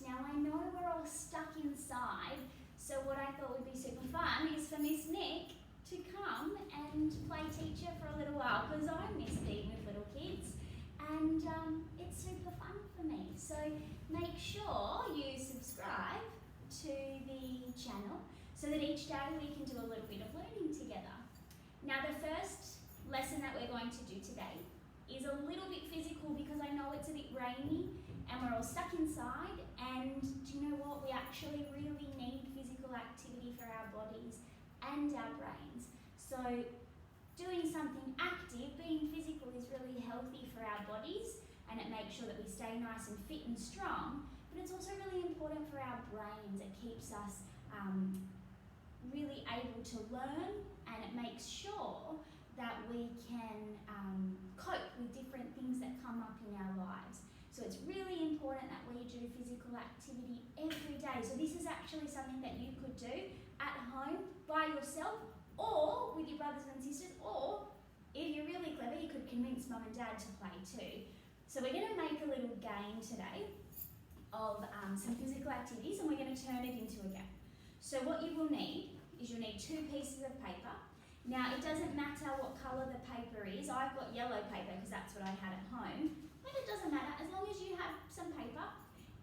Now I know we're all stuck inside, so what I thought would be super fun is for Miss Nic to come and play teacher for a little while, because I miss being with little kids and it's super fun for me. So make sure you subscribe to the channel so that each day we can do a little bit of learning together. Now the first lesson that we're going to do today is a little bit physical because I know it's a bit rainy and we're all stuck inside, and do you know what? We actually really need physical activity for our bodies and our brains. So doing something active, being physical, is really healthy for our bodies and it makes sure that we stay nice and fit and strong, but it's also really important for our brains. It keeps us really able to learn, and it makes sure that we can cope with different things that come up in our lives. So it's really important that we do physical activity every day. So this is actually something that you could do at home by yourself or with your brothers and sisters, or if you're really clever, you could convince mum and dad to play too. So we're going to make a little game today of some physical activities, and we're going to turn it into a game. So what you will need is you'll need 2 pieces of paper. Now it doesn't matter what colour the paper is. I've got yellow paper because that's what I had at home. But it doesn't matter as long as you have some paper,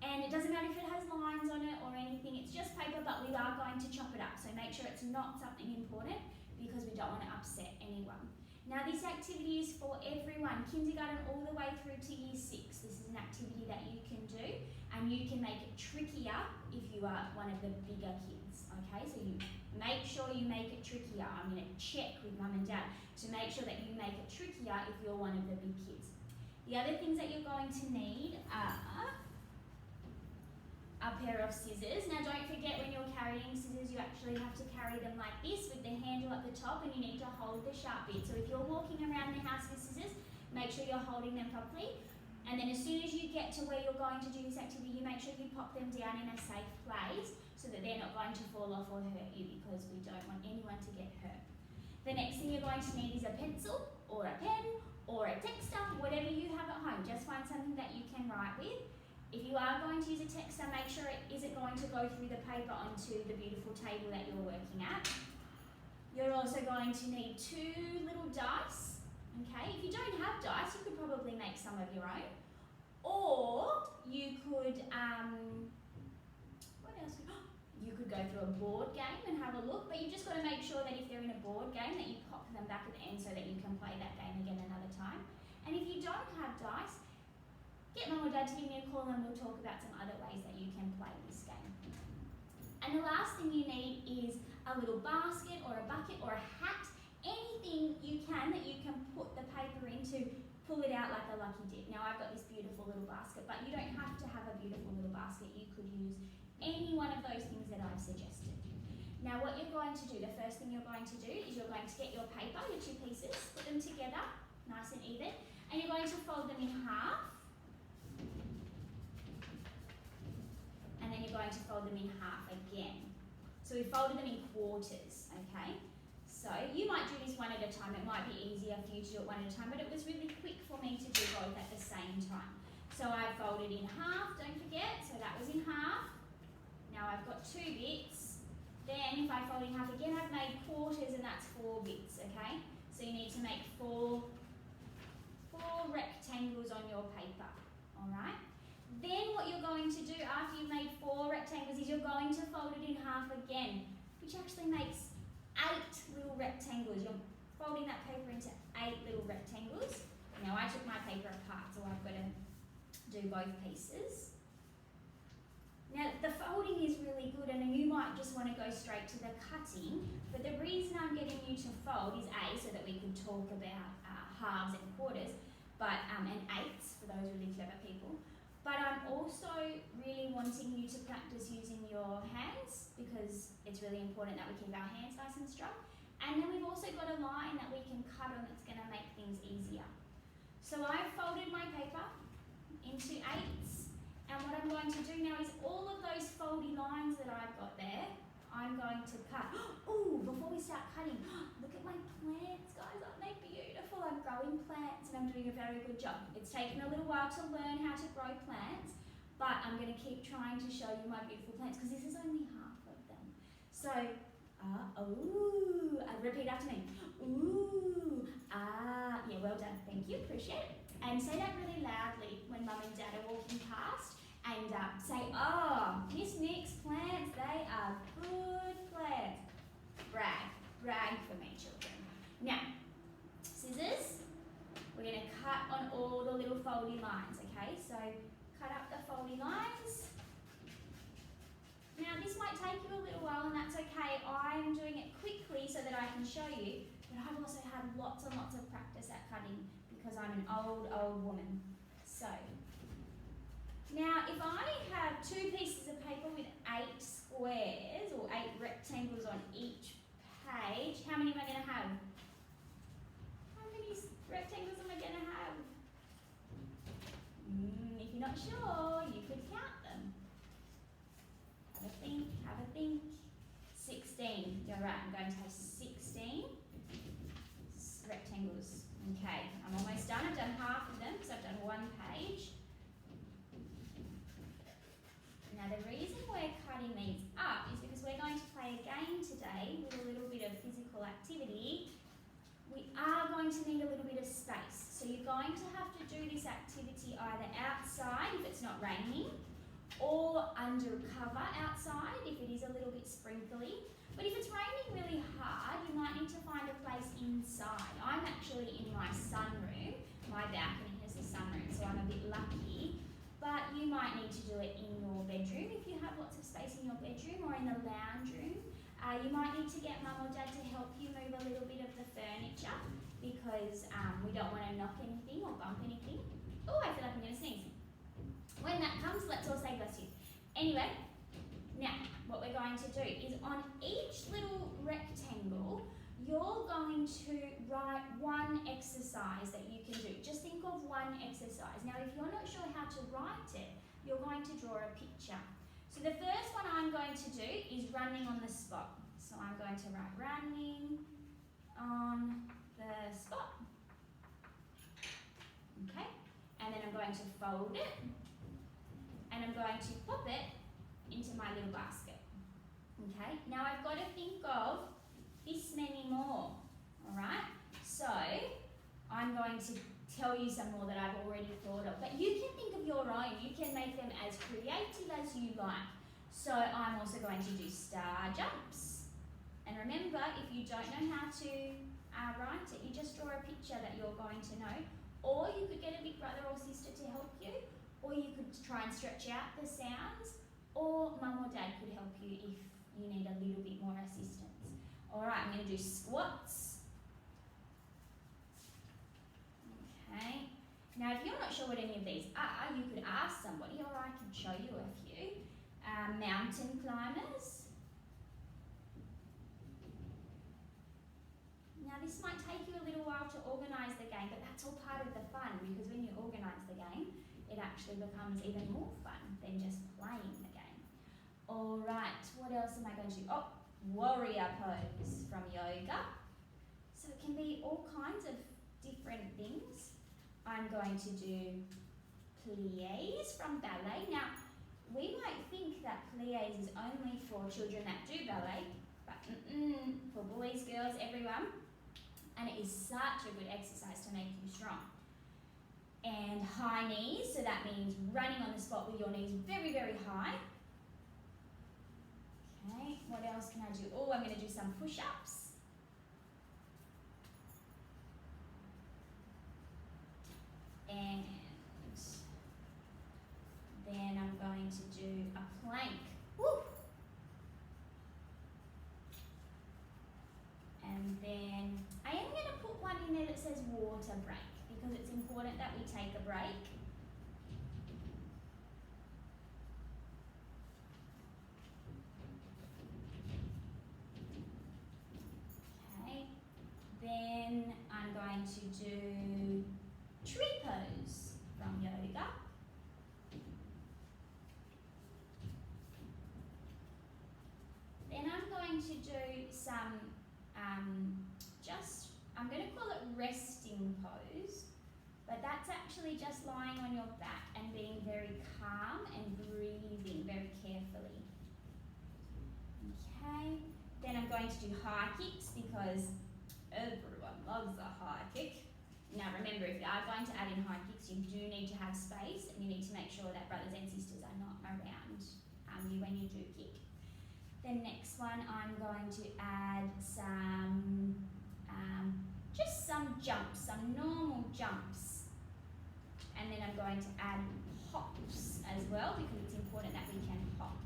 and it doesn't matter if it has lines on it or anything. It's just paper, but we are going to chop it up. So make sure it's not something important because we don't want to upset anyone. Now this activity is for everyone, kindergarten all the way through to year 6. This is an activity that you can do, and you can make it trickier if you are one of the bigger kids, okay? So you make sure you make it trickier. I'm going to check with mum and dad to make sure that you make it trickier if you're one of the big kids. The other things that you're going to need are a pair of scissors. Now don't forget, when you're carrying scissors, you actually have to carry them like this with the handle at the top, and you need to hold the sharp bit. So if you're walking around the house with scissors, make sure you're holding them properly. And then as soon as you get to where you're going to do this activity, you make sure you pop them down in a safe place so that they're not going to fall off or hurt you, because we don't want anyone to get hurt. The next thing you're going to need is a pencil or a pen or a texter, whatever you have at home. Just find something that you can write with. If you are going to use a texter, make sure it isn't going to go through the paper onto the beautiful table that you're working at. You're also going to need 2 little dice, okay? If you don't have dice, you could probably make some of your own. Or you could, what else? You could go through a board game and have a look, but you've just got to make sure that if they're in a board game that you pop them back at the end so that you can play that game again another time. And if you don't have dice, get mum or dad to give me a call and we'll talk about some other ways that you can play this game. And the last thing you need is a little basket or a bucket or a hat, anything you can that you can put the paper into, pull it out like a lucky dip. Now I've got this beautiful little basket, but you don't have to have a beautiful little basket. You could use any one of those things that I've suggested. Now what you're going to do, the first thing you're going to do is you're going to get your paper, your 2 pieces, put them together, nice and even, and you're going to fold them in half, and then you're going to fold them in half again. So we folded them in quarters, okay? So you might do this one at a time. It might be easier for you to do it one at a time, but it was really quick for me to do both at the same time. So I folded in half, don't forget, so that was in half. Now I've got 2 bits. Then if I fold in half again, I've made quarters, and that's 4 bits, okay? So you need to make 4 rectangles on your paper, all right? Then what you're going to do after you've made 4 rectangles is you're going to fold it in half again, which actually makes 8 little rectangles. You're folding that paper into 8 little rectangles. Now I took my paper apart, so I've got to do both pieces. Now the folding is really good, and you might just want to go straight to the cutting, but the reason I'm getting you to fold is A, so that we can talk about halves and quarters, but and eighths for those really clever people. But I'm also really wanting you to practice using your hands, because it's really important that we keep our hands nice and strong. And then we've also got a line that we can cut on that's going to make things easier. So I've folded my paper into 8s, and what I'm going to do now is all of those foldy lines that I've got there, I'm going to cut. Ooh, before we start cutting, look at my plants, guys, aren't they beautiful? I'm growing plants and I'm doing a very good job. It's taken a little while to learn how to grow plants, but I'm going to keep trying to show you my beautiful plants because this is only half of them. So, repeat after me. Ooh, yeah, well done. Thank you, appreciate it. And say that really loudly when Mum and Dad are walking past. And say, oh, Miss Nic's plants, they are good plants. Brag for me, children. Now, scissors, we're going to cut on all the little foldy lines, okay? So, cut up the foldy lines. Now, this might take you a little while, and that's okay. I'm doing it quickly so that I can show you, but I've also had lots and lots of practice at cutting because I'm an old woman. So, now if I have 2 pieces of paper with 8 squares or 8 rectangles on each page, how many am I going to have? How many rectangles am I going to have? If you're not sure, you could count them. Have a think. 16. You're right, I'm going to have 16 rectangles. Okay, I'm almost done. I've done half of them, so I've done 1 page. Now the reason we're cutting these up is because we're going to play a game today with a little bit of physical activity. We are going to need a little bit of space. So you're going to have to do this activity either outside if it's not raining, or under cover outside if it is a little bit sprinkly. But if it's raining really hard, you might need to find a place inside. I'm actually in my sunroom. My balcony has a sunroom, so I'm a bit lucky. But you might need to do it in your bedroom if you have lots of space in your bedroom, or in the lounge room. You might need to get Mum or Dad to help you move a little bit of the furniture because we don't want to knock anything or bump anything. Oh, I feel like I'm going to sneeze. When that comes, let's all say bless you. Anyway, now what we're going to do is on each little rectangle, you're going to write 1 exercise that you can do. Just think of 1 exercise. Now, if you're not sure how to write it, you're going to draw a picture. So the first one I'm going to do is running on the spot. So I'm going to write running on the spot. Okay, and then I'm going to fold it, and I'm going to pop it into my little basket. Okay, now I've got to think of this many more, all right? So I'm going to tell you some more that I've already thought of, but you can think of your own. You can make them as creative as you like. So I'm also going to do star jumps. And remember, if you don't know how to write it, you just draw a picture that you're going to know, or you could get a big brother or sister to help you, or you could try and stretch out the sounds, or Mum or Dad could help you if you need a little bit more assistance. All right, I'm going to do squats. Okay. Now, if you're not sure what any of these are, you could ask somebody, or I can show you a few. Mountain climbers. Now, this might take you a little while to organise the game, but that's all part of the fun, because when you organise the game, it actually becomes even more fun than just playing the game. All right, what else am I going to do? Oh, warrior pose from yoga. So it can be all kinds of different things. I'm going to do pliés from ballet. Now, we might think that pliés is only for children that do ballet, but for boys, girls, everyone. And it is such a good exercise to make you strong. And high knees, so that means running on the spot with your knees very, very high. Okay, what else can I do? Oh, I'm going to do some push-ups. And then I'm going to do a plank. Woo! And then I am going to put one in there that says water break, because it's important that we take a break. Okay, then I'm going to do tree pose from yoga. Then I'm going to do some I'm going to call it resting pose, but that's actually just lying on your back and being very calm and breathing high kicks because everyone loves a high kick. Now remember, if you are going to add in high kicks, you do need to have space, and you need to make sure that brothers and sisters are not around you when you do kick. The next one, I'm going to add some, just some jumps, some normal jumps. And then I'm going to add hops as well, because it's important that we can hop.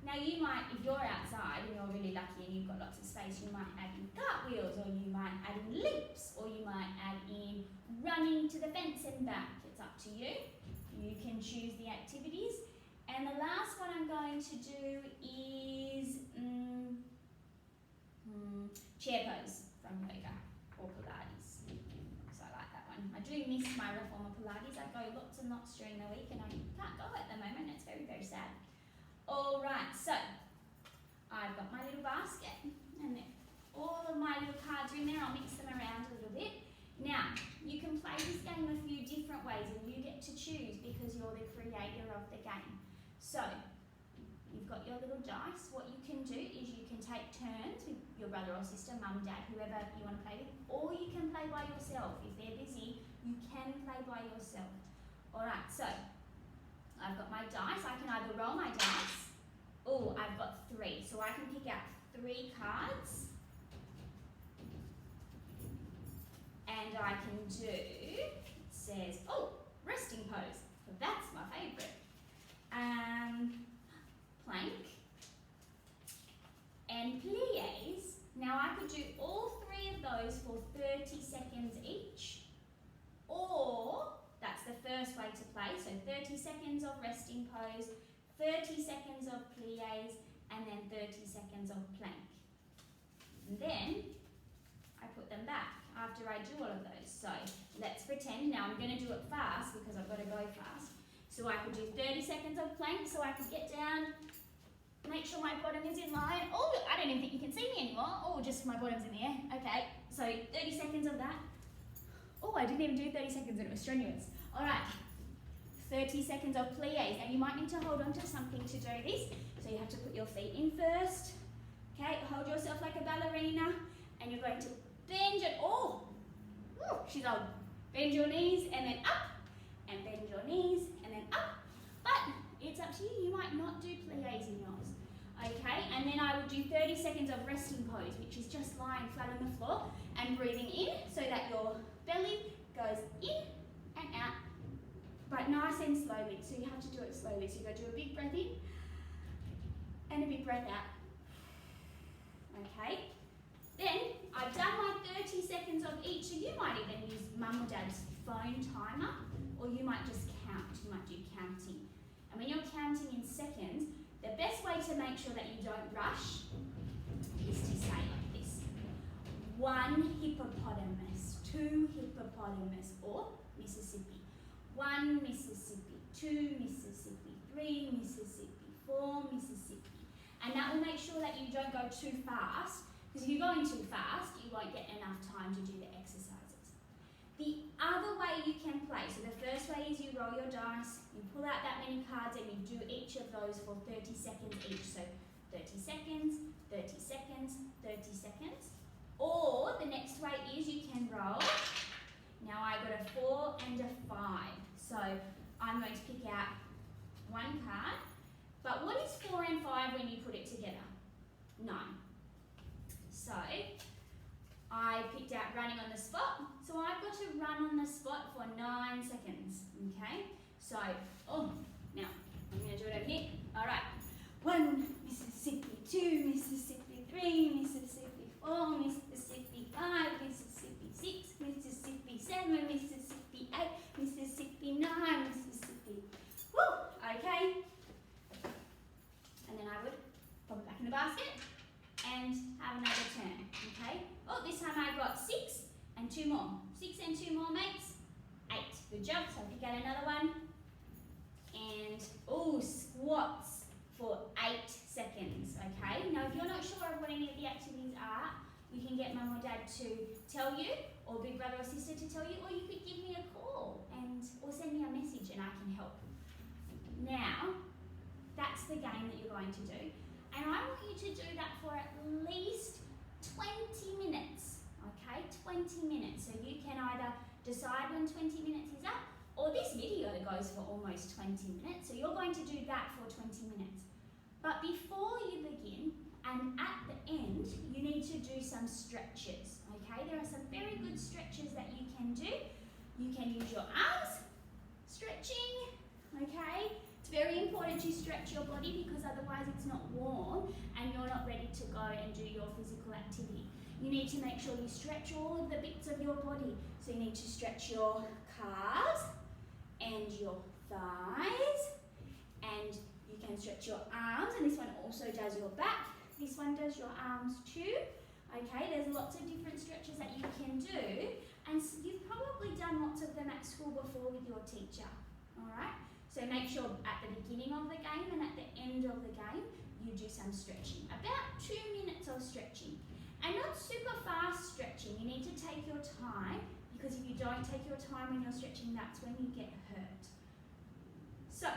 Now you might, if you're outside and you're really lucky and you've got lots of space, you might add in cartwheels, or you might add in leaps, or you might add in running to the fence and back. It's up to you. You can choose the activities. And the last one I'm going to do is chair pose from yoga or Pilates. So I like that one. I do miss my reformer Pilates. I go lots and lots during the week and I can't go at the moment. It's very, very sad. All right, so I've got my little basket and all of my little cards are in there. I'll mix them around a little bit. Now, you can play this game a few different ways and you get to choose because you're the creator of the game. So, you've got your little dice. What you can do is you can take turns with your brother or sister, mum, dad, whoever you want to play with, or you can play by yourself. If they're busy, you can play by yourself. Alright, so I've got my dice. I can either roll my dice, oh, I've got 3. So I can pick out 3 cards. And I can do, it says, oh, resting pose. That's my favourite. Plank and plies. Now I could do all 3 of those for 30 seconds each, or that's the first way to play. So 30 seconds of resting pose, 30 seconds of plies, and then 30 seconds of plank. And then I put them back after I do all of those. So let's pretend, now I'm going to do it fast because I've got to go fast. So I could do 30 seconds of plank, so I could get down, make sure my bottom is in line. Oh, I don't even think you can see me anymore. Oh, just my bottom's in the air. Okay, so 30 seconds of that. Oh, I didn't even do 30 seconds and it was strenuous. All right, 30 seconds of plies. And you might need to hold on to something to do this. So you have to put your feet in first. Okay, hold yourself like a ballerina. And you're going to bend it. Oh, she's old. Bend your knees and then up. And bend your knees and then up. But it's up to you. You might not do plies in yours. Okay, and then I would do 30 seconds of resting pose, which is just lying flat on the floor and breathing in so that your belly goes in and out, but nice and slowly. So you have to do it slowly. So you've got to do a big breath in and a big breath out. Okay, then I've done my 30 seconds of each. So you might even use mum or dad's phone timer, or you might just count. You might do counting. And when you're counting in seconds, the best way to make sure that you don't rush is to say like this: 1 hippopotamus, 2 hippopotamus, or Mississippi. 1 Mississippi, 2 Mississippi, 3 Mississippi, 4 Mississippi. And that will make sure that you don't go too fast, because if you're going too fast, you won't get enough time to do the exercises. The other way you can play, so the first way is you roll your dice, you pull out that many cards and you do each of those for 30 seconds each. So 30 seconds, 30 seconds, 30 seconds. Or the next way is you can roll. Now I got a 4 and a 5. So I'm going to pick out 1 card. But what is 4 and 5 when you put it together? 9. So I picked out running on the spot. So I've got to run on the spot for 9 seconds. Okay? So, now I'm going to do it over here. All right. 1 Mississippi, 2 Mississippi, 3 Mississippi, 4 Mississippi, 5 Mississippi, 6 Mississippi, 7 Mississippi, 8 Mississippi, 9 Mississippi. Woo! Okay. And then I would pop it back in the basket and have another turn. Okay? Oh, this time I got 6 and 2 more. 6 and 2 more makes 8. Good job. So I'll pick out another one. And, squats for 8 seconds, okay? Now, if you're not sure of what any of the activities are, you can get mum or dad to tell you, or big brother or sister to tell you, or you could give me a call or send me a message and I can help. Now, that's the game that you're going to do. And I want you to do that for at least 20 minutes, okay? 20 minutes. So you can either decide when 20 minutes is up, or this video goes for almost 20 minutes. So you're going to do that for 20 minutes. But before you begin, and at the end, you need to do some stretches, okay? There are some very good stretches that you can do. You can use your arms, stretching, okay? It's very important to stretch your body because otherwise it's not warm and you're not ready to go and do your physical activity. You need to make sure you stretch all of the bits of your body. So you need to stretch your calves and your thighs, and you can stretch your arms, and this one also does your back. This one does your arms too. Okay, there's lots of different stretches that you can do, and so you've probably done lots of them at school before with your teacher. All right, so make sure at the beginning of the game and at the end of the game you do some stretching, about 2 minutes of stretching, and not super fast stretching. You need to take your time, because if you don't take your time when you're stretching, that's when you get hurt. So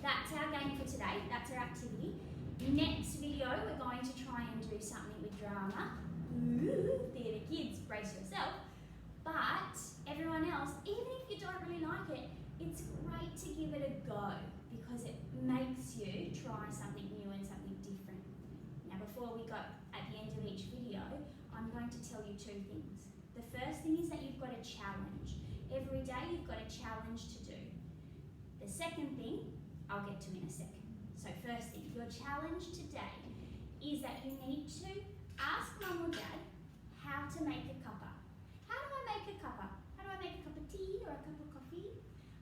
that's our game for today. That's our activity. Next video, we're going to try and do something with drama. Ooh, theatre kids, brace yourself. But everyone else, even if you don't really like it, it's great to give it a go because it makes you try something new and something different. Now, before we go, at the end of each video, I'm going to tell you 2 things. The first thing is that you've got a challenge. Every day you've got a challenge to do. The second thing, I'll get to in a second. So first thing, your challenge today is that you need to ask Mum or Dad how to make a cuppa. How do I make a cuppa? How do I make a cup of tea or a cup of coffee?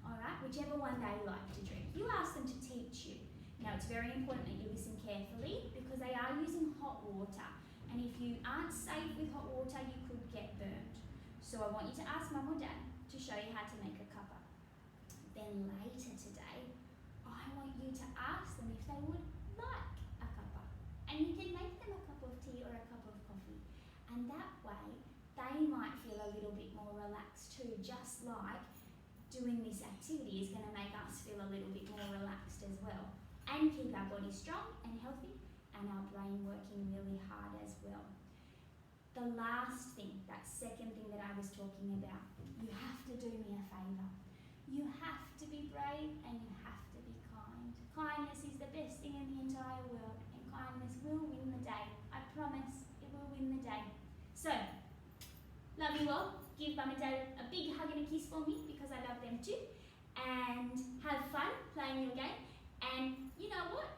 Alright, whichever one they like to drink. You ask them to teach you. Now it's very important that you listen carefully because they are using hot water. And if you aren't safe with hot water, you could get burnt. So I want you to ask Mum or Dad to show you how to make a cuppa. Then later today, I want you to ask them if they would like a cuppa. And you can make them a cup of tea or a cup of coffee. And that way, they might feel a little bit more relaxed too, just like doing this activity is going to make us feel a little bit more relaxed as well. And keep our body strong and healthy and our brain working really hard as well. The last thing, that second thing that I was talking about, you have to do me a favour. You have to be brave and you have to be kind. Kindness is the best thing in the entire world, and kindness will win the day. I promise it will win the day. So, love you all. Give Mum and Dad a big hug and a kiss for me because I love them too. And have fun playing your game. And you know what?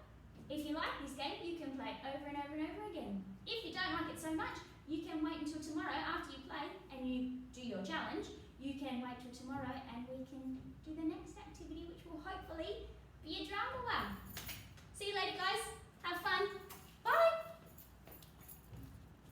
If you like this game, you can play it over and over and over again. If you don't like it so much, you can wait until tomorrow after you play and you do your challenge. You can wait till tomorrow and we can do the next activity, which will hopefully be a drama one. See you later, guys. Have fun. Bye.